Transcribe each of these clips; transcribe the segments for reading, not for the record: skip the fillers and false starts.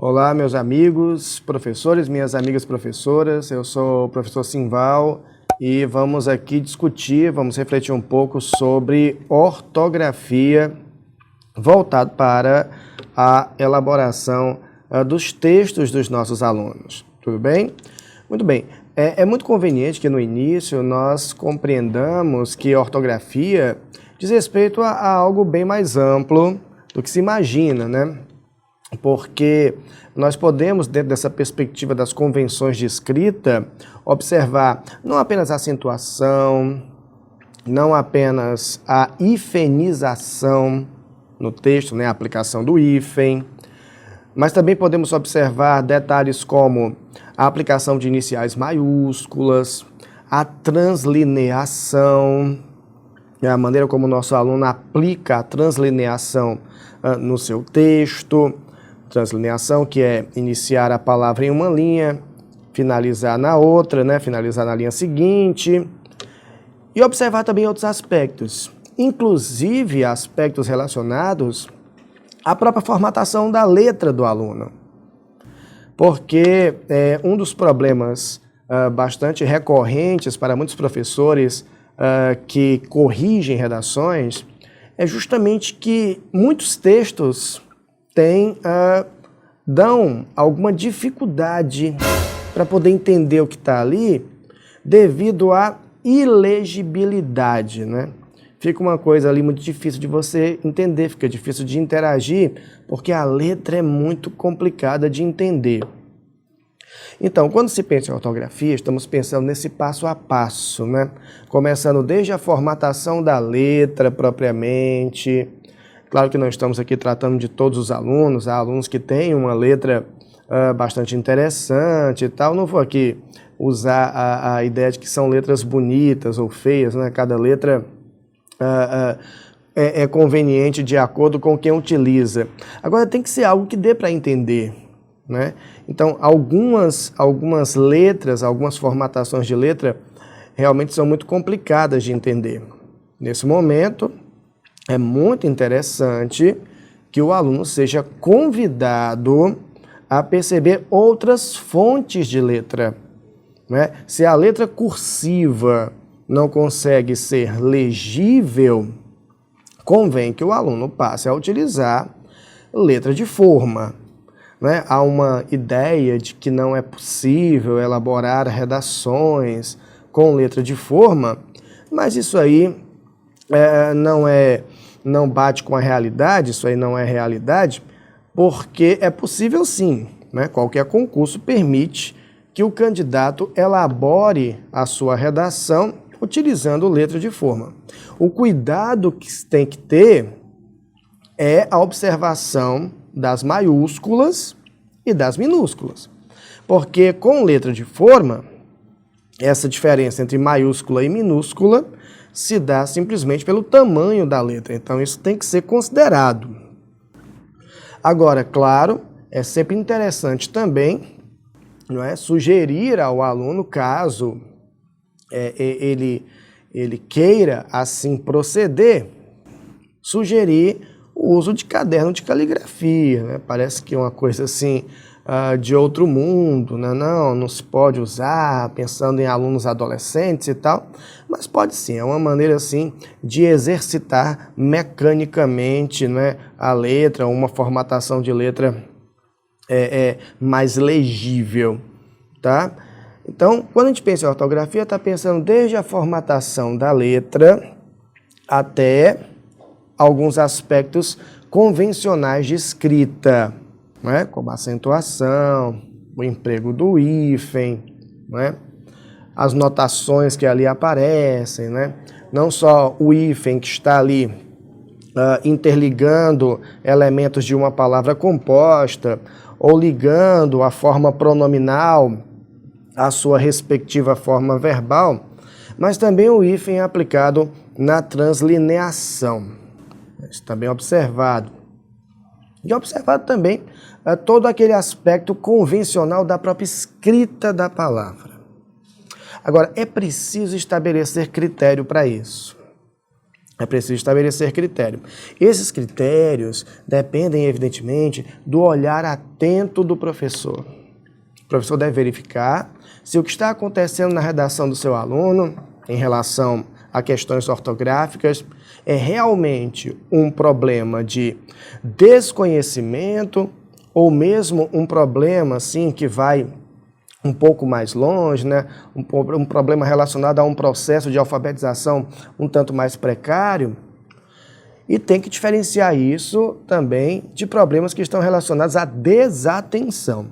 Olá, meus amigos, professores, minhas amigas professoras, eu sou o professor Simval e vamos aqui discutir, vamos refletir um pouco sobre ortografia voltado para a elaboração dos textos dos nossos alunos. Tudo bem? Muito bem. É muito conveniente que no início nós compreendamos que a ortografia diz respeito a algo bem mais amplo do que se imagina, né? Porque nós podemos, dentro dessa perspectiva das convenções de escrita, observar não apenas a acentuação, não apenas a hifenização no texto, né, a aplicação do hífen, mas também podemos observar detalhes como a aplicação de iniciais maiúsculas, a translineação, a maneira como o nosso aluno aplica a translineação no seu texto. Translineação, que é iniciar a palavra em uma linha, finalizar na outra, né? Finalizar na linha seguinte. E observar também outros aspectos, inclusive aspectos relacionados à própria formatação da letra do aluno. Porque um dos problemas bastante recorrentes para muitos professores que corrigem redações é justamente que muitos textos dão alguma dificuldade para poder entender o que está ali devido à ilegibilidade, né? Fica uma coisa ali muito difícil de você entender, fica difícil de interagir, porque a letra é muito complicada de entender. Então, quando se pensa em ortografia, estamos pensando nesse passo a passo, né? Começando desde a formatação da letra propriamente. Claro que nós estamos aqui tratando de todos os alunos, há alunos que têm uma letra bastante interessante e tal. Não vou aqui usar a ideia de que são letras bonitas ou feias, né? Cada letra é conveniente de acordo com quem utiliza. Agora tem que ser algo que dê para entender, né? Então algumas letras, algumas formatações de letra realmente são muito complicadas de entender. Nesse momento, é muito interessante que o aluno seja convidado a perceber outras fontes de letra, né? Se a letra cursiva não consegue ser legível, convém que o aluno passe a utilizar letra de forma, né? Há uma ideia de que não é possível elaborar redações com letra de forma, mas isso aí não bate com a realidade, isso aí não é realidade, porque é possível sim, né? Qualquer concurso permite que o candidato elabore a sua redação utilizando letra de forma. O cuidado que tem que ter é a observação das maiúsculas e das minúsculas, porque com letra de forma, essa diferença entre maiúscula e minúscula se dá simplesmente pelo tamanho da letra. Então, isso tem que ser considerado. Agora, claro, é sempre interessante também, não é, sugerir ao aluno, caso ele queira assim proceder, sugerir o uso de caderno de caligrafia, né? Parece que é uma coisa assim de outro mundo, né? Não se pode usar, pensando em alunos adolescentes e tal, mas pode sim, é uma maneira assim de exercitar mecanicamente, né, a letra, uma formatação de letra mais legível, tá? Então, quando a gente pensa em ortografia, está pensando desde a formatação da letra até alguns aspectos convencionais de escrita, né? Como a acentuação, o emprego do hífen, né? As notações que ali aparecem, né? Não só o hífen que está ali interligando elementos de uma palavra composta ou ligando a forma pronominal à sua respectiva forma verbal, mas também o hífen aplicado na translineação. Isso também é observado. E observado também todo aquele aspecto convencional da própria escrita da palavra. Agora, é preciso estabelecer critério para isso. É preciso estabelecer critério. Esses critérios dependem, evidentemente, do olhar atento do professor. O professor deve verificar se o que está acontecendo na redação do seu aluno, em relação a questões ortográficas, é realmente um problema de desconhecimento ou mesmo um problema assim, que vai um pouco mais longe, né? Um problema relacionado a um processo de alfabetização um tanto mais precário. E tem que diferenciar isso também de problemas que estão relacionados à desatenção.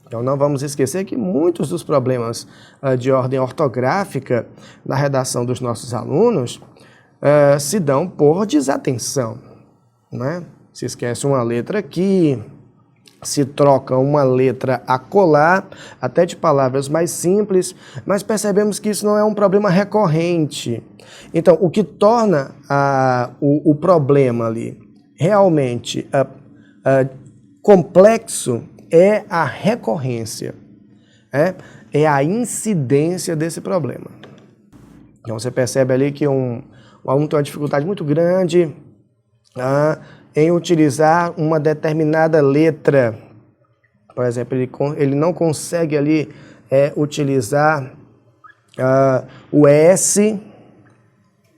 Então não vamos esquecer que muitos dos problemas de ordem ortográfica na redação dos nossos alunos se dão por desatenção, né? Se esquece uma letra aqui, se troca uma letra acolá, até de palavras mais simples, mas percebemos que isso não é um problema recorrente. Então, o que torna o problema ali realmente complexo é a recorrência, é a incidência desse problema. Então, você percebe ali que um aluno tem uma dificuldade muito grande em utilizar uma determinada letra. Por exemplo, ele não consegue ali utilizar o S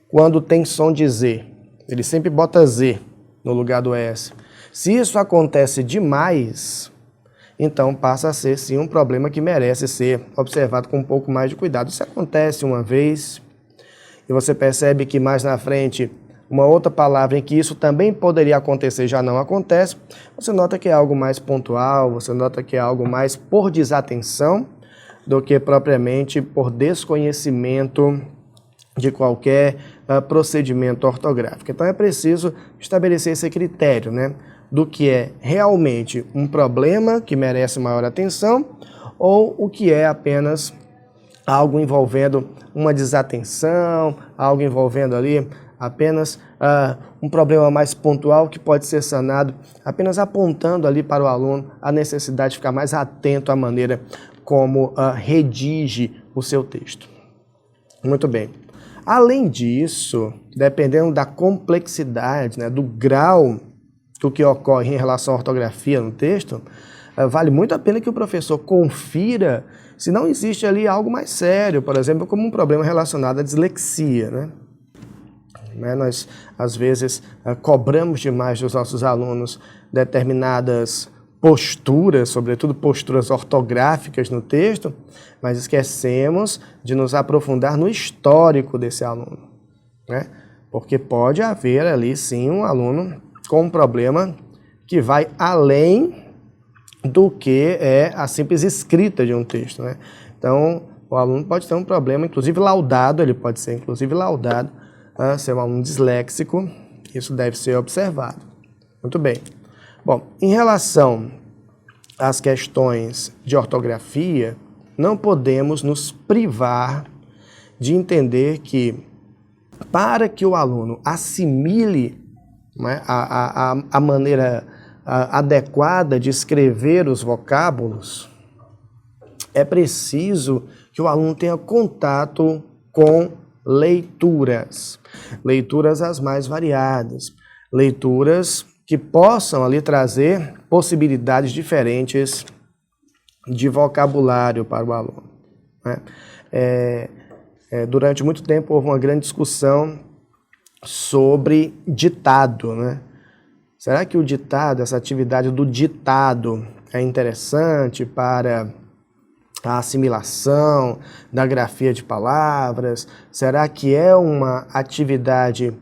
quando tem som de Z. Ele sempre bota Z no lugar do S. Se isso acontece demais, então passa a ser sim um problema que merece ser observado com um pouco mais de cuidado. Se acontece uma vez e você percebe que mais na frente uma outra palavra em que isso também poderia acontecer já não acontece, você nota que é algo mais pontual, você nota que é algo mais por desatenção do que propriamente por desconhecimento de qualquer procedimento ortográfico. Então é preciso estabelecer esse critério, né, do que é realmente um problema que merece maior atenção ou o que é apenas algo envolvendo uma desatenção, algo envolvendo ali apenas um problema mais pontual que pode ser sanado apenas apontando ali para o aluno a necessidade de ficar mais atento à maneira como redige o seu texto. Muito bem. Além disso, dependendo da complexidade, né, do grau do que ocorre em relação à ortografia no texto, vale muito a pena que o professor confira se não existe ali algo mais sério, por exemplo, como um problema relacionado à dislexia, né? Nós, às vezes, cobramos demais dos nossos alunos determinadas posturas, sobretudo posturas ortográficas no texto, mas esquecemos de nos aprofundar no histórico desse aluno, né? Porque pode haver ali, sim, um aluno com um problema que vai além do que é a simples escrita de um texto, né? Então, o aluno pode ter um problema, inclusive laudado, ele pode ser inclusive laudado, ser um aluno disléxico, isso deve ser observado. Muito bem. Bom, em relação às questões de ortografia, não podemos nos privar de entender que, para que o aluno assimile, né, a maneira adequada de escrever os vocábulos, é preciso que o aluno tenha contato com leituras. Leituras as mais variadas. Leituras que possam ali trazer possibilidades diferentes de vocabulário para o aluno, né? Durante muito tempo houve uma grande discussão sobre ditado, né? Será que o ditado, essa atividade do ditado é interessante para a assimilação da grafia de palavras? Será que é uma atividade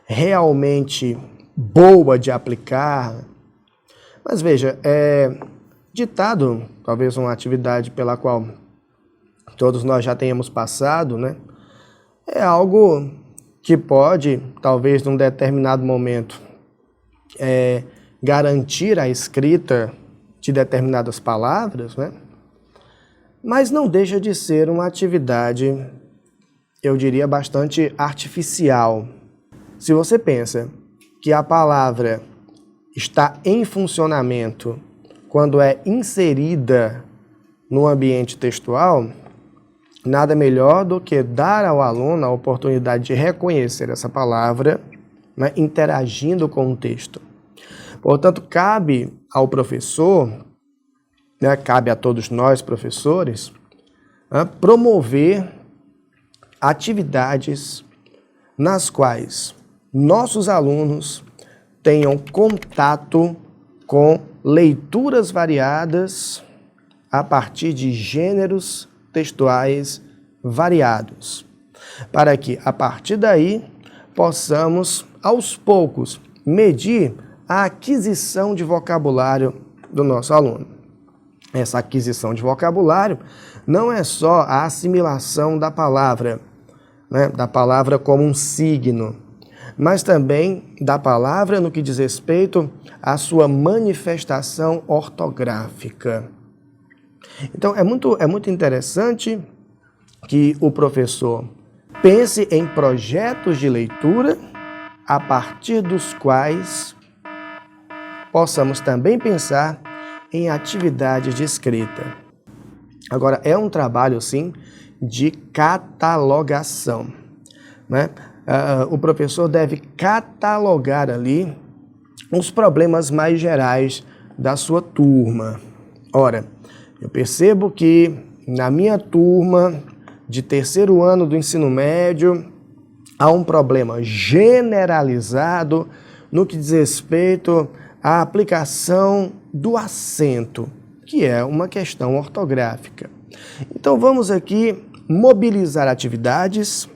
realmente boa de aplicar? Mas veja, ditado, talvez uma atividade pela qual todos nós já tenhamos passado, né? É algo que pode, talvez num determinado momento, garantir a escrita de determinadas palavras, né? Mas não deixa de ser uma atividade, eu diria, bastante artificial. Se você pensa que a palavra está em funcionamento quando é inserida no ambiente textual, nada melhor do que dar ao aluno a oportunidade de reconhecer essa palavra, né, interagindo com o texto. Portanto, cabe ao professor, né, cabe a todos nós, professores, promover atividades nas quais nossos alunos tenham contato com leituras variadas a partir de gêneros textuais variados, para que, a partir daí, possamos, aos poucos, medir a aquisição de vocabulário do nosso aluno. Essa aquisição de vocabulário não é só a assimilação da palavra, né, da palavra como um signo, mas também da palavra no que diz respeito à sua manifestação ortográfica. Então, é muito interessante que o professor pense em projetos de leitura a partir dos quais possamos também pensar em atividades de escrita. Agora, é um trabalho, sim, de catalogação, né? O professor deve catalogar ali os problemas mais gerais da sua turma. Ora, eu percebo que na minha turma de terceiro ano do ensino médio há um problema generalizado no que diz respeito à aplicação do acento, que é uma questão ortográfica. Então vamos aqui mobilizar atividades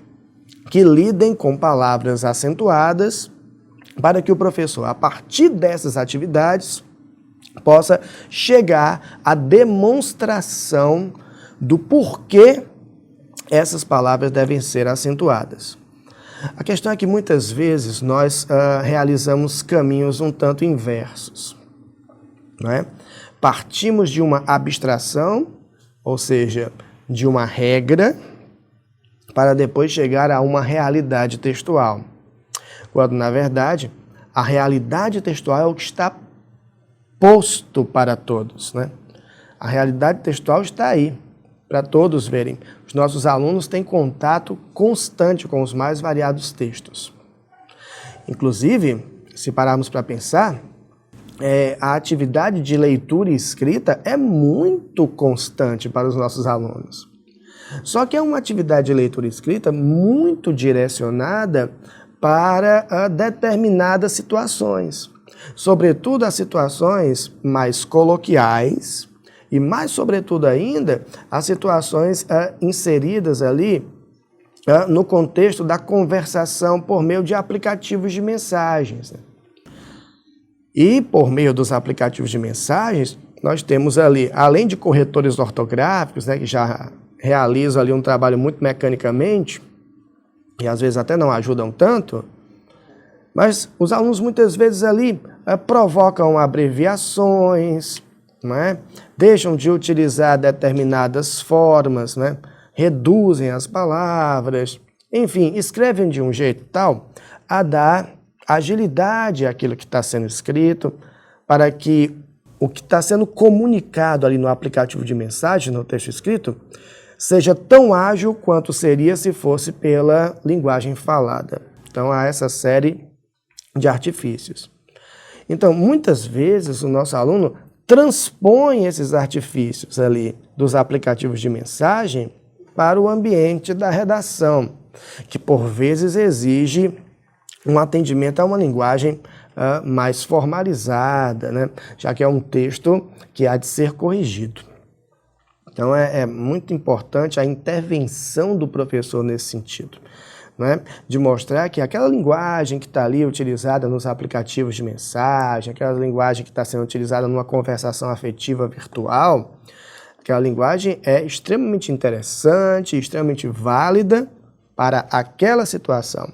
que lidem com palavras acentuadas para que o professor, a partir dessas atividades, possa chegar à demonstração do porquê essas palavras devem ser acentuadas. A questão é que muitas vezes nós realizamos caminhos um tanto inversos, não é? Partimos de uma abstração, ou seja, de uma regra, para depois chegar a uma realidade textual. Quando, na verdade, a realidade textual é o que está posto para todos, né? A realidade textual está aí, para todos verem. Os nossos alunos têm contato constante com os mais variados textos. Inclusive, se pararmos para pensar, a atividade de leitura e escrita é muito constante para os nossos alunos. Só que é uma atividade de leitura e escrita muito direcionada para determinadas situações. Sobretudo as situações mais coloquiais e mais sobretudo ainda as situações inseridas ali no contexto da conversação por meio de aplicativos de mensagens. E por meio dos aplicativos de mensagens, nós temos ali, além de corretores ortográficos, né, que já realizam ali um trabalho muito mecanicamente, e às vezes até não ajudam tanto, mas os alunos muitas vezes ali provocam abreviações, né? Deixam de utilizar determinadas formas, né? Reduzem as palavras, enfim, escrevem de um jeito tal a dar agilidade àquilo que está sendo escrito, para que o que está sendo comunicado ali no aplicativo de mensagem, no texto escrito, seja tão ágil quanto seria se fosse pela linguagem falada. Então, há essa série de artifícios. Então, muitas vezes, o nosso aluno transpõe esses artifícios ali dos aplicativos de mensagem para o ambiente da redação, que por vezes exige um atendimento a uma linguagem mais formalizada, né? Já que é um texto que há de ser corrigido. Então, é muito importante a intervenção do professor nesse sentido, né? De mostrar que aquela linguagem que está ali utilizada nos aplicativos de mensagem, aquela linguagem que está sendo utilizada numa conversação afetiva virtual, aquela linguagem é extremamente interessante, extremamente válida para aquela situação.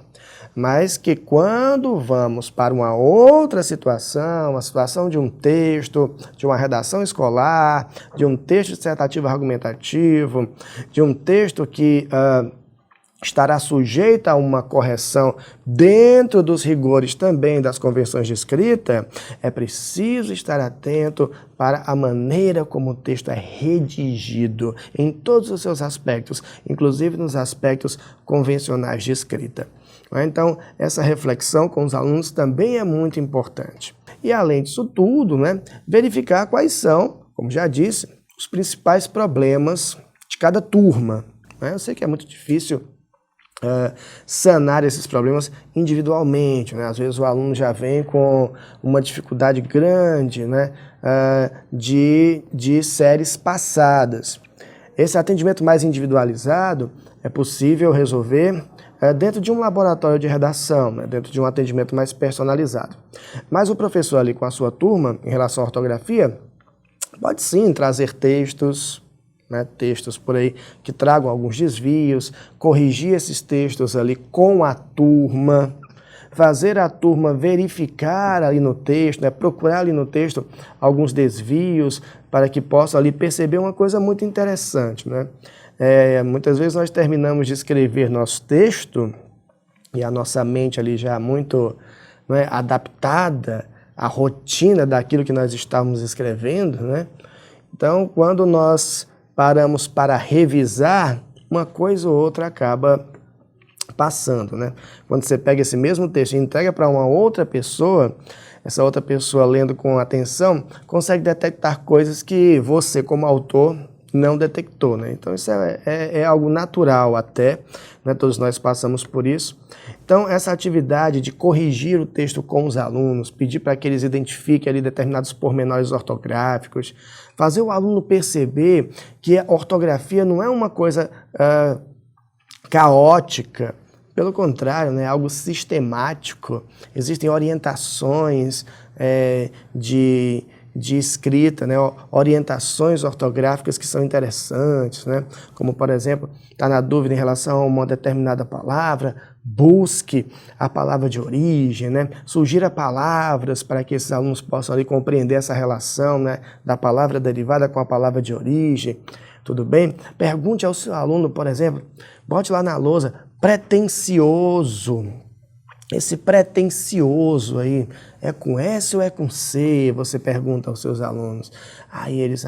Mas que quando vamos para uma outra situação, a situação de um texto, de uma redação escolar, de um texto dissertativo argumentativo, de um texto que estará sujeita a uma correção dentro dos rigores também das convenções de escrita, é preciso estar atento para a maneira como o texto é redigido em todos os seus aspectos, inclusive nos aspectos convencionais de escrita. Então, essa reflexão com os alunos também é muito importante. E além disso tudo, verificar quais são, como já disse, os principais problemas de cada turma. Eu sei que é muito difícil sanar esses problemas individualmente, Às vezes o aluno já vem com uma dificuldade grande, de séries passadas. Esse atendimento mais individualizado é possível resolver dentro de um laboratório de redação, dentro de um atendimento mais personalizado. Mas o professor ali com a sua turma, em relação à ortografia, pode sim trazer textos, textos por aí que tragam alguns desvios, corrigir esses textos ali com a turma, fazer a turma verificar ali no texto, procurar ali no texto alguns desvios para que possa ali perceber uma coisa muito interessante, muitas vezes nós terminamos de escrever nosso texto e a nossa mente ali já muito adaptada à rotina daquilo que nós estávamos escrevendo, Então, quando nós paramos para revisar, uma coisa ou outra acaba passando, Quando você pega esse mesmo texto e entrega para uma outra pessoa, essa outra pessoa lendo com atenção, consegue detectar coisas que você, como autor, não detectou, Então isso é algo natural até, Todos nós passamos por isso. Então essa atividade de corrigir o texto com os alunos, pedir para que eles identifiquem ali determinados pormenores ortográficos, fazer o aluno perceber que a ortografia não é uma coisa caótica, pelo contrário, é algo sistemático, existem orientações de escrita, orientações ortográficas que são interessantes, como, por exemplo, está na dúvida em relação a uma determinada palavra, busque a palavra de origem, sugira palavras para que esses alunos possam ali compreender essa relação, da palavra derivada com a palavra de origem, tudo bem? Pergunte ao seu aluno, por exemplo, bote lá na lousa, pretensioso. Esse pretensioso aí, é com S ou é com C? Você pergunta aos seus alunos. Aí eles,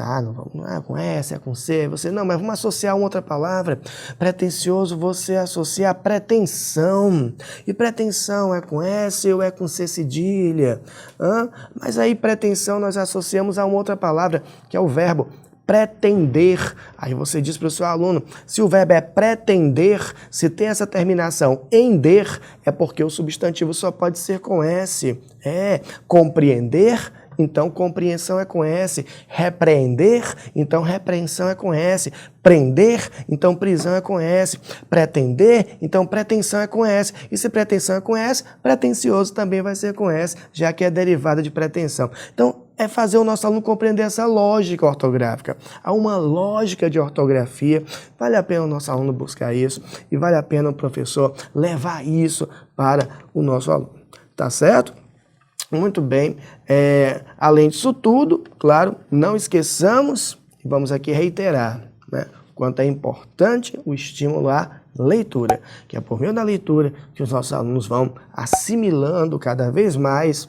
não é com S, é com C. Você, não, mas vamos associar uma outra palavra. Pretensioso, você associa a pretensão. E pretensão é com S ou é com C cedilha? Mas aí pretensão nós associamos a uma outra palavra, que é o verbo pretender. Aí você diz para o seu aluno, se o verbo é pretender, se tem essa terminação em der, é porque o substantivo só pode ser com S. Compreender, então compreensão é com S. Repreender, então repreensão é com S. Prender, então prisão é com S. Pretender, então pretensão é com S. E se pretensão é com S, pretensioso também vai ser com S, já que é derivada de pretensão. Então, é fazer o nosso aluno compreender essa lógica ortográfica. Há uma lógica de ortografia, vale a pena o nosso aluno buscar isso e vale a pena o professor levar isso para o nosso aluno. Tá certo? Muito bem. Além disso tudo, claro, não esqueçamos, e vamos aqui reiterar, quanto é importante o estímulo à leitura, que é por meio da leitura que os nossos alunos vão assimilando cada vez mais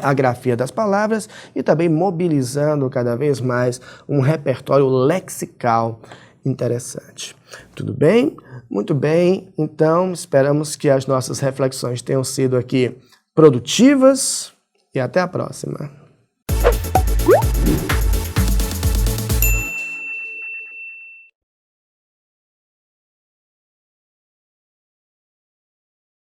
a grafia das palavras e também mobilizando cada vez mais um repertório lexical interessante. Tudo bem? Muito bem. Então, esperamos que as nossas reflexões tenham sido aqui produtivas e até a próxima.